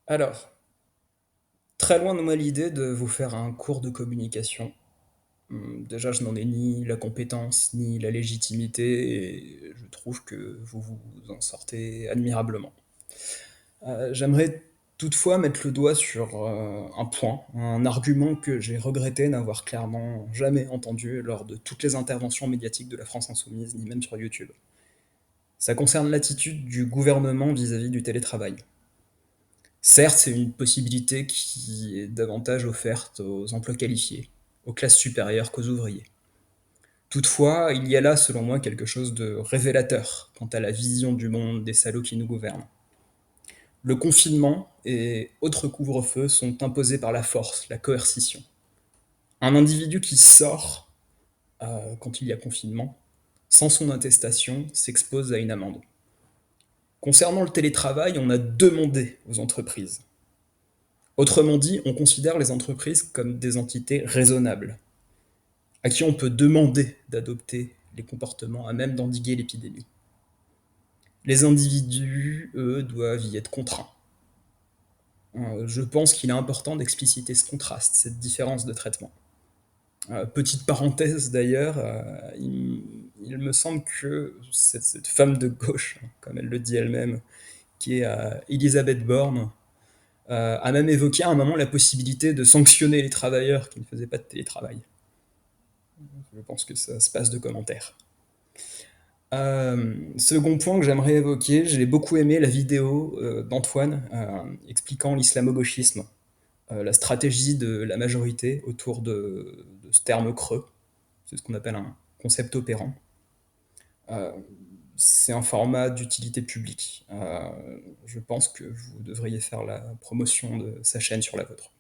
Alors, très loin de moi l'idée de vous faire un cours de communication. Déjà, je n'en ai ni la compétence, ni la légitimité, et je trouve que vous vous en sortez admirablement. J'aimerais toutefois mettre le doigt sur un point, un argument que j'ai regretté n'avoir clairement jamais entendu lors de toutes les interventions médiatiques de la France insoumise, ni même sur YouTube. Ça concerne l'attitude du gouvernement vis-à-vis du télétravail. Certes, c'est une possibilité qui est davantage offerte aux emplois qualifiés, aux classes supérieures qu'aux ouvriers. Toutefois, il y a là, selon moi, quelque chose de révélateur quant à la vision du monde des salauds qui nous gouvernent. Le confinement et autres couvre-feux sont imposés par la force, la coercition. Un individu qui sort quand il y a confinement, sans son attestation, s'expose à une amende. Concernant le télétravail, on a demandé aux entreprises. Autrement dit, on considère les entreprises comme des entités raisonnables, à qui on peut demander d'adopter les comportements à même d'endiguer l'épidémie. Les individus, eux, doivent y être contraints. Je pense qu'il est important d'expliciter ce contraste, cette différence de traitement. Petite parenthèse d'ailleurs, il me semble que cette femme de gauche, comme elle le dit elle-même, qui est Elisabeth Borne, a même évoqué à un moment la possibilité de sanctionner les travailleurs qui ne faisaient pas de télétravail. Je pense que ça se passe de commentaires. Second point que j'aimerais évoquer, j'ai beaucoup aimé la vidéo d'Antoine expliquant l'islamo-gauchisme, la stratégie de la majorité autour de ce terme creux. C'est ce qu'on appelle un concept opérant. Euh, c'est un format d'utilité publique. Je pense que vous devriez faire la promotion de sa chaîne sur la vôtre.